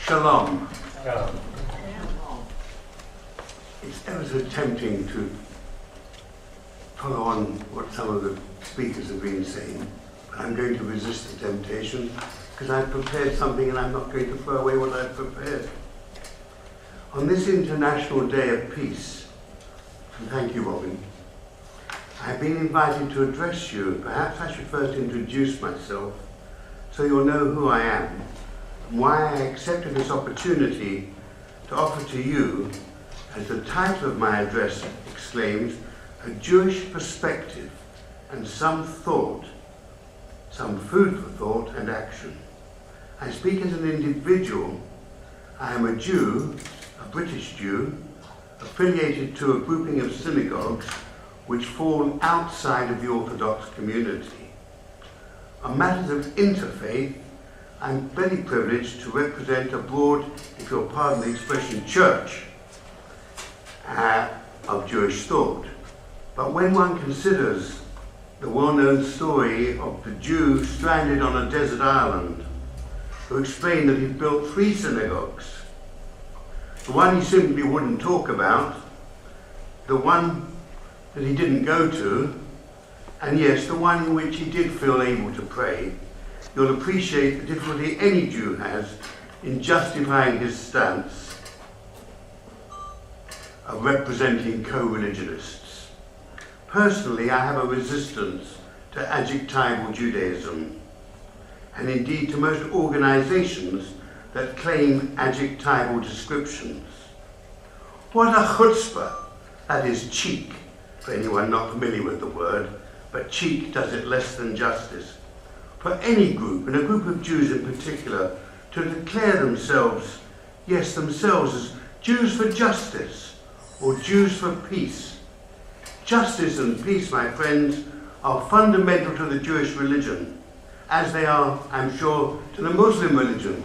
Shalom. Yeah. It's ever so tempting to follow on what some of the speakers have been saying, but I'm going to resist the temptation because I've prepared something and I'm not going to throw away what I've prepared. On this International Day of Peace, and thank you, Robin, I've been invited to address you. Perhaps I should first introduce myself so you'll know who I am and why I accepted this opportunity to offer to you, as the title of my address exclaims, a Jewish perspective and some thought, some food for thought and action. I speak as an individual. I am a Jew, a British Jew, affiliated to a grouping of synagogues which fall outside of the Orthodox community. On matters of interfaith, I'm very privileged to represent a broad, if you'll pardon the expression, church of Jewish thought. But when one considers the well-known story of the Jew stranded on a desert island, who explained that he'd built 3 synagogues, the one he simply wouldn't talk about, the one that he didn't go to, and yes, the one in which he did feel able to pray, you'll appreciate the difficulty any Jew has in justifying his stance of representing co-religionists. Personally, I have a resistance to adjectival Judaism, and indeed to most organizations that claim adjectival descriptions. What a chutzpah, that is cheek, for anyone not familiar with the word, but cheek does it less than justice. For any group, and a group of Jews in particular, to declare themselves, yes, themselves as Jews for justice, or Jews for peace. Justice and peace, my friends, are fundamental to the Jewish religion, as they are, I'm sure, to the Muslim religion,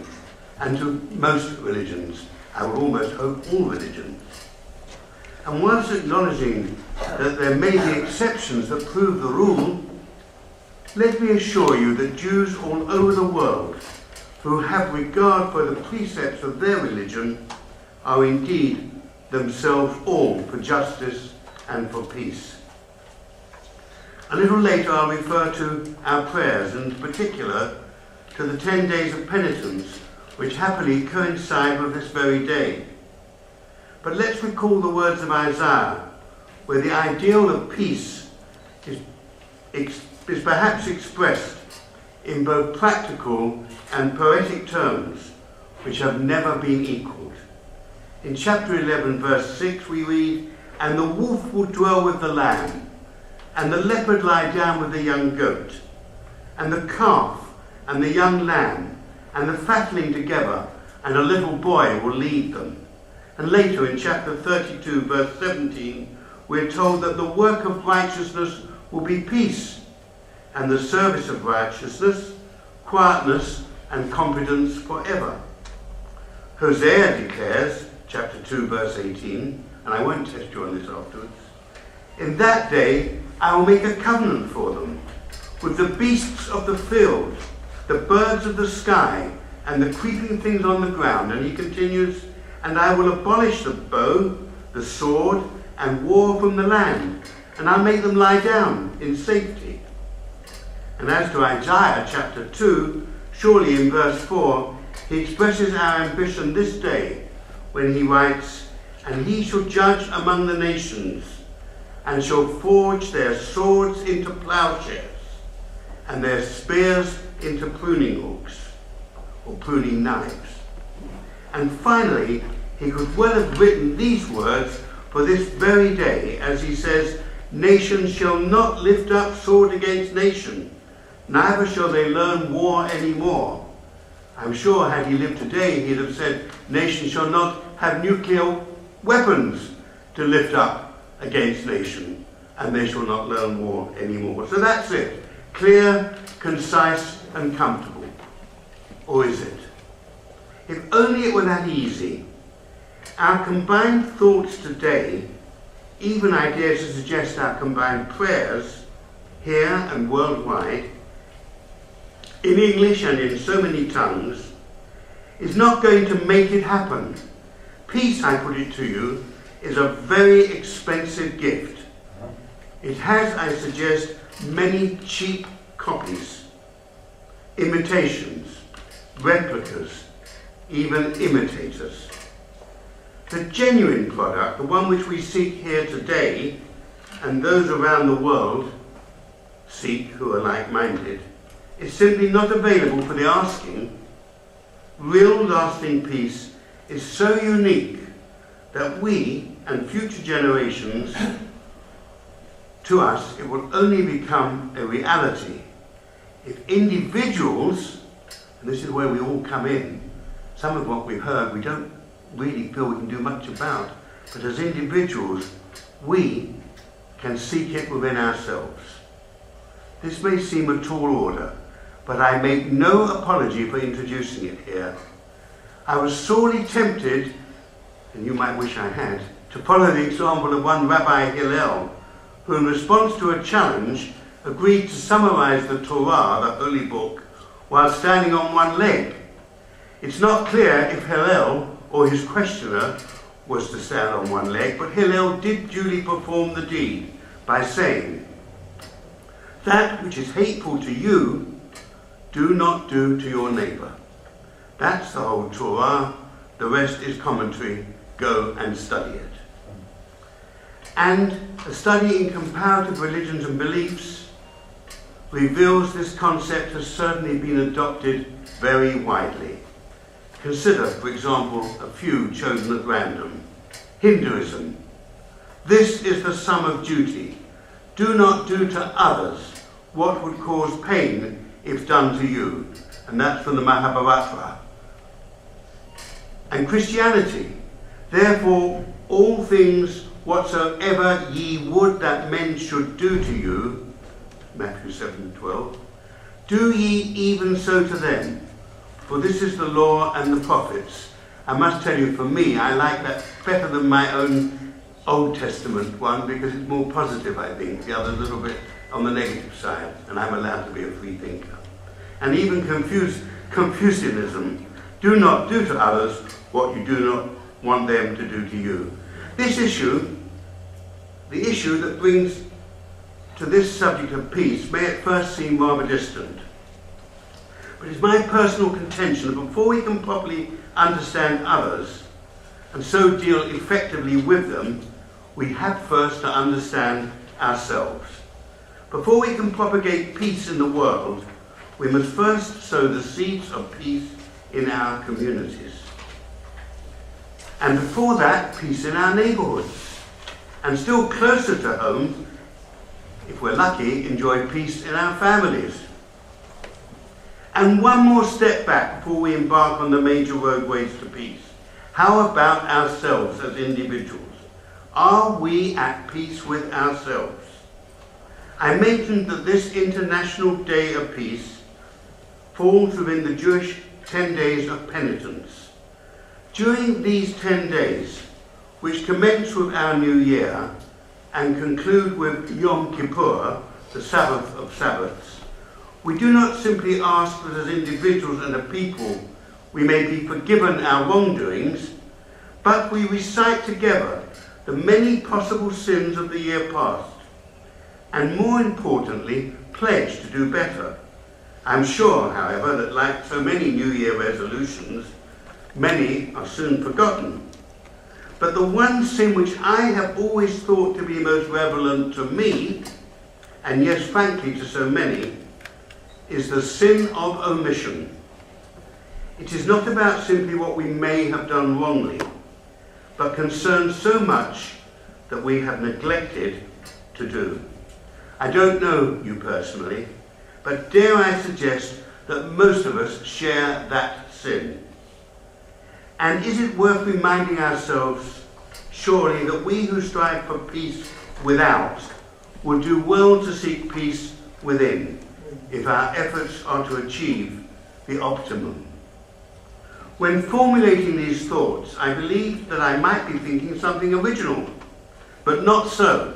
and to most religions. I would almost hope all religions. And whilst acknowledging that there may be exceptions that prove the rule, let me assure you that Jews all over the world who have regard for the precepts of their religion are indeed themselves all for justice and for peace. A little later I'll refer to our prayers, and in particular to the 10 days of penitence, which happily coincide with this very day. But let's recall the words of Isaiah, where the ideal of peace is perhaps expressed in both practical and poetic terms, which have never been equalled. In chapter 11, verse 6, we read, "And the wolf will dwell with the lamb, and the leopard lie down with the young goat, and the calf and the young lamb, and the fatling together, and a little boy will lead them." And later in chapter 32, verse 17, we're told that the work of righteousness will be peace, and the service of righteousness, quietness and confidence forever. Hosea declares, chapter 2, verse 18, and I won't test you on this afterwards, "In that day I will make a covenant for them, with the beasts of the field, the birds of the sky, and the creeping things on the ground." And he continues, "And I will abolish the bow, the sword, and war from the land, and I'll make them lie down in safety." And as to Isaiah chapter 2, surely in verse 4, he expresses our ambition this day when he writes, "And he shall judge among the nations, and shall forge their swords into plowshares, and their spears into pruning hooks," or pruning knives. And finally, he could well have written these words for this very day, as he says, "Nation shall not lift up sword against nation, neither shall they learn war anymore." I'm sure had he lived today, he'd have said, "Nation shall not have nuclear weapons to lift up against nation, and they shall not learn war anymore." So that's it. Clear, concise, and comfortable. Or is it? If only it were that easy. Our combined thoughts today, even I dare to suggest our combined prayers, here and worldwide, in English and in so many tongues, is not going to make it happen. Peace, I put it to you, is a very expensive gift. It has, I suggest, many cheap copies, imitations, replicas, even imitators. The genuine product, the one which we seek here today, and those around the world seek who are like-minded, is simply not available for the asking. Real lasting peace is so unique that we and future generations, to us, it will only become a reality if individuals, and this is where we all come in, some of what we've heard we don't really feel we can do much about, but as individuals, we can seek it within ourselves. This may seem a tall order, but I make no apology for introducing it here. I was sorely tempted, and you might wish I had, to follow the example of one Rabbi Hillel, who in response to a challenge agreed to summarize the Torah, the holy book, while standing on one leg. It's not clear if Hillel or his questioner was to stand on one leg, but Hillel did duly perform the deed by saying, "That which is hateful to you, do not do to your neighbor." That's the whole Torah. The rest is commentary. Go and study it. And a study in comparative religions and beliefs reveals this concept has certainly been adopted very widely. Consider, for example, a few chosen at random. Hinduism. This is the sum of duty. Do not do to others what would cause pain if done to you. And that's from the Mahabharata. And Christianity. Therefore, all things whatsoever ye would that men should do to you, Matthew 7:12, do ye even so to them. For this is the law and the prophets. I must tell you, for me, I like that better than my own Old Testament one because it's more positive, I think. The other's a little bit on the negative side, and I'm allowed to be a free thinker. And even Confucianism. Do not do to others what you do not want them to do to you. This issue, the issue that brings to this subject of peace, may at first seem rather distant. But it's my personal contention that before we can properly understand others and so deal effectively with them, we have first to understand ourselves. Before we can propagate peace in the world, we must first sow the seeds of peace in our communities. And before that, peace in our neighbourhoods. And still closer to home, if we're lucky, enjoy peace in our families. And one more step back before we embark on the major roadways to peace. How about ourselves as individuals? Are we at peace with ourselves? I mentioned that this International Day of Peace falls within the Jewish 10 days of penitence. During these 10 days, which commence with our New Year and conclude with Yom Kippur, the Sabbath of Sabbaths, we do not simply ask that as individuals and a people we may be forgiven our wrongdoings, but we recite together the many possible sins of the year past, and more importantly, pledge to do better. I'm sure, however, that like so many New Year resolutions, many are soon forgotten. But the one sin which I have always thought to be most relevant to me, and yes, frankly, to so many, is the sin of omission. It is not about simply what we may have done wrongly, but concerns so much that we have neglected to do. I don't know you personally, but dare I suggest that most of us share that sin. And is it worth reminding ourselves, surely, that we who strive for peace without will do well to seek peace within, if our efforts are to achieve the optimum? When formulating these thoughts, I believed that I might be thinking something original, but not so.